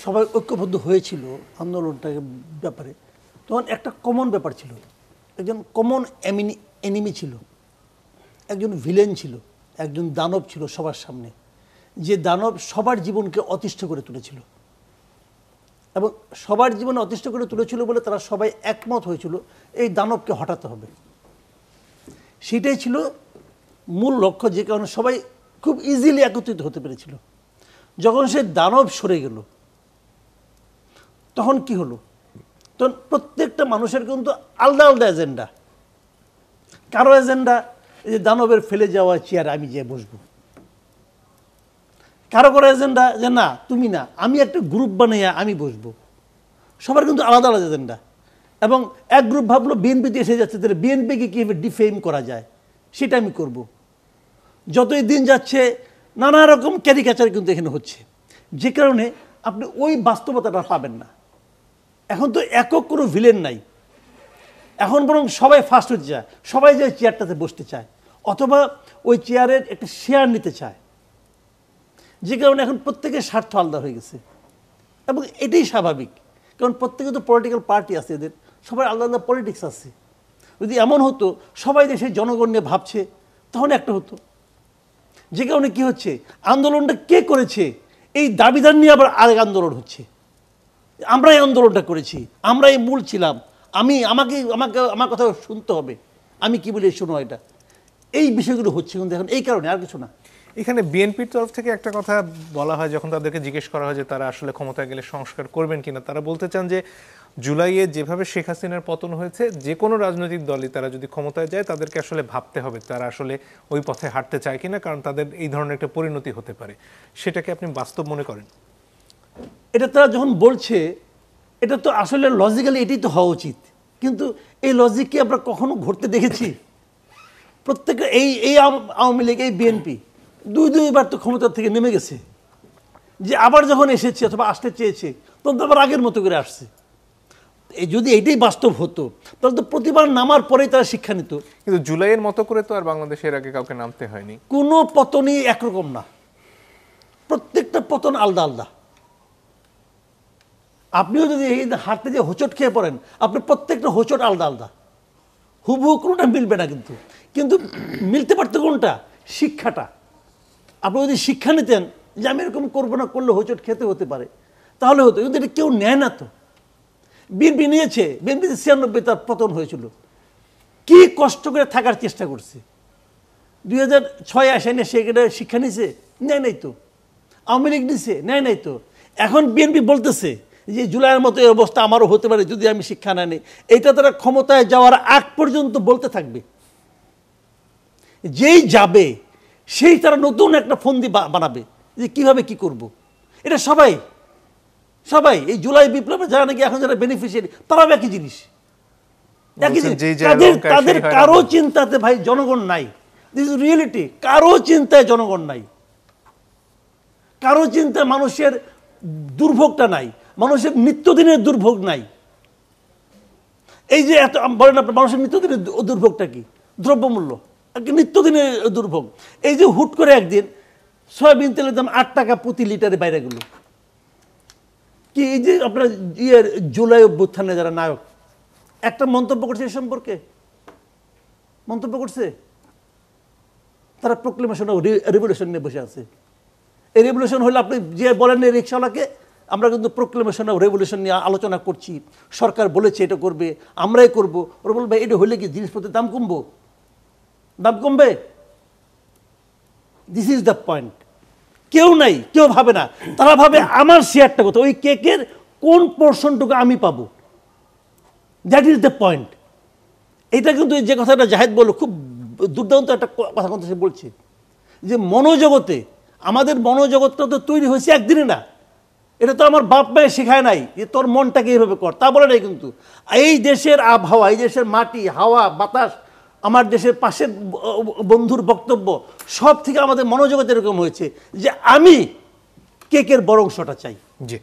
সবাই ঐক্যবদ্ধ হয়েছিল আন্দোলনটাকে ব্যাপারে, তখন একটা কমন ব্যাপার ছিল, একজন কমন এনিমি ছিল, একজন ভিলেন ছিল, একজন দানব ছিল সবার সামনে, যে দানব সবার জীবনকে অতিষ্ঠ করে তুলেছিল। এবং সবার জীবনে অতিষ্ঠ করে তুলেছিল বলে তারা সবাই একমত হয়েছিল এই দানবকে হটাতে হবে। সেটাই ছিল মূল লক্ষ্য, যে কারণে সবাই খুব ইজিলি একত্রিত হতে পেরেছিল। যখন সে দানব সরে গেল তখন কি হলো, তখন প্রত্যেকটা মানুষের কিন্তু আলাদা আলাদা এজেন্ডা। কারো এজেন্ডা এই যে দানবের ফেলে যাওয়া চেয়ারে আমি যেয়ে বসবো, কারো কারো এজেন্ডা যে না তুমি না, আমি একটা গ্রুপ বানিয়ে আমি বসবো। সবার কিন্তু আলাদা আলাদা এজেন্ডা। এবং এক গ্রুপ ভাবলো বিএনপিতে এসে যাচ্ছে, তাহলে বিএনপিকে কীভাবে ডিফেম করা যায় সেটা আমি করব। যতই দিন যাচ্ছে নানা রকম ক্যারিকেচার কিন্তু এখানে হচ্ছে, যে কারণে আপনি ওই বাস্তবতাটা পাবেন না। এখন তো একক কোনো ভিলেন নাই, এখন বরং সবাই ফার্স্ট হতে চায়, সবাই যে চেয়ারটাতে বসতে চায় অথবা ওই চেয়ারের একটা শেয়ার নিতে চায়, যে কারণে এখন প্রত্যেকের স্বার্থ আলাদা হয়ে গেছে। এবং এটাই স্বাভাবিক, কারণ প্রত্যেকে তো পলিটিক্যাল পার্টি আছে, এদের সবাই আলাদা আলাদা পলিটিক্স আছে। যদি এমন হতো সবাই দেশের জনগণ নিয়ে ভাবছে তখন একটা হতো। যে কারণে কি হচ্ছে, আন্দোলনটা কে করেছে এই দাবিদার নিয়ে আবার আরেক আন্দোলন হচ্ছে। আমরা এই আন্দোলনটা করেছি, আমরা এই মূল ছিলাম, আমাকে আমার কথা শুনতে হবে, আমি কি বলি শোনো, এটা এই বিষয়গুলো হচ্ছে কিন্তু এখন এই কারণে, আর কিছু না। এখানে বিএনপির তরফ থেকে একটা কথা বলা হয়, যখন তাদেরকে জিজ্ঞেস করা হয় যে তারা আসলে ক্ষমতায় গেলে সংস্কার করবেন কিনা, তারা বলতে চান যে জুলাইয়ে যেভাবে শেখ হাসিনার পতন হয়েছে, যে কোনো রাজনৈতিক দলই তারা যদি ক্ষমতায় যায় তাদেরকে আসলে ভাবতে হবে তারা আসলে ওই পথে হাঁটতে চায় কিনা, কারণ তাদের এই ধরনের একটা পরিণতি হতে পারে। সেটাকে আপনি বাস্তব মনে করেন? এটা তারা যখন বলছে এটা তো আসলে লজিক্যালি এটাই তো হওয়া উচিত, কিন্তু এই লজিক কি আমরা কখনো ঘটতে দেখেছি? প্রত্যেকটা এই আওয়ামী লীগ, এই বিএনপি দুইবার তো ক্ষমতা থেকে নেমে গেছে, যে আবার যখন এসেছে অথবা আসতে চেয়েছে তখন তো আবার আগের মতো করে আসছে। যদি এইটাই বাস্তব হতো তাহলে তো প্রতিবার নামার পরেই তারা শিক্ষা নিত। কিন্তু জুলাইয়ের মতো করে তো আর বাংলাদেশের আগে কাউকে নামতে হয়নি। কোনো পতনই একরকম না, প্রত্যেকটা পতন আলাদা আলাদা। আপনিও যদি এই হাঁটতে যে হোঁচট খেয়ে পড়েন, আপনি প্রত্যেকটা হোঁচট আলাদা আলাদা, হুবহু কোনোটা মিলবে না। কিন্তু মিলতে পারতো কোনটা? শিক্ষাটা। আপনি যদি শিক্ষা নিতেন যে আমি এরকম করবো না, করলে হোঁচট খেতে হতে পারে, তাহলে হতো। কিন্তু এটা কেউ নেয় না তো। বিএনপি নিয়েছে, বিএনপি 96 তার পতন হয়েছিল, কি কষ্ট করে থাকার চেষ্টা করছে। 2006 আসে না সেখানে শিক্ষা নিছে, নেয় নাই তো। আওয়ামী লীগ নিছে, নেয় নাই তো। এখন বিএনপি বলতেছে যে জুলাইয়ের মতো এই অবস্থা আমারও হতে পারে যদি আমি শিক্ষা না নিই। এটা তারা ক্ষমতায় যাওয়ার আগ পর্যন্ত বলতে থাকবে। যেই যাবে সেই তারা নতুন একটা ফন্দি বানাবে যে কিভাবে কি করব। এটা সবাই এই জুলাই বিপ্লবে যারা নাকি এখন যারা বেনিফিশিয়ারি তারাও একই জিনিস, তাদের কারো চিন্তাতে ভাই জনগণ নাই। This is reality. কারো চিন্তায় জনগণ নাই, কারো চিন্তায় মানুষের দুর্ভোগটা নাই, মানুষের নিত্যদিনের দুর্ভোগ নাই। এই যে এত বলেন আপনার মানুষের নিত্যদিনের দুর্ভোগটা কি? দ্রব্যমূল্য, নিত্যদিনের দুর্ভোগ। এই যে হুট করে একদিন সয়াবিন তেলের দাম 8 টাকা প্রতি লিটারে বাইরে গেল, কি এই যে আপনার জুলাই অভ্যুত্থানে যারা নায়ক একটা মন্তব্য করছে এ সম্পর্কে, মন্তব্য করছে, তারা প্রোক্লেমেশন অফ রেভলিউশন নিয়ে বসে আছে। এই রেভলিউশন হলে আপনি যে বলেন এই রিক্সাওয়ালাকে আমরা কিন্তু প্রোক্লেমেশন অফ রেভলিউশন নিয়ে আলোচনা করছি, সরকার বলেছে এটা করবে, আমরাই করবো। ওরা বলবে এটা হলে কি জিনিসপত্রের দাম কমবে? This is the point. কেউ নাই, কেউ ভাবে না। তারা ভাবে আমার শেয়ারটা কত, ওই কেকের কোন পোর্শনটুকু আমি পাবো, দ্যাট ইজ দ্য পয়েন্ট। এটা কিন্তু যে কথাটা জাহেদ বলল খুব দুর্দান্ত একটা কথা কথা সে বলছে যে মনোজগতে, আমাদের মনোজগৎটা তো তৈরি হয়েছে একদিনে না। এটা তো আমার বাপ মায়ে শেখায় নাই যে তোর মনটাকে এইভাবে কর, তা বলে নাই। কিন্তু এই দেশের আবহাওয়া, এই দেশের মাটি, হাওয়া, বাতাস, আমার দেশের পাশের বন্ধুর বক্তব্য, সব থেকে আমাদের মনোজগৎ এরকম হয়েছে যে আমি কেকের বড় অংশটা চাই। জি।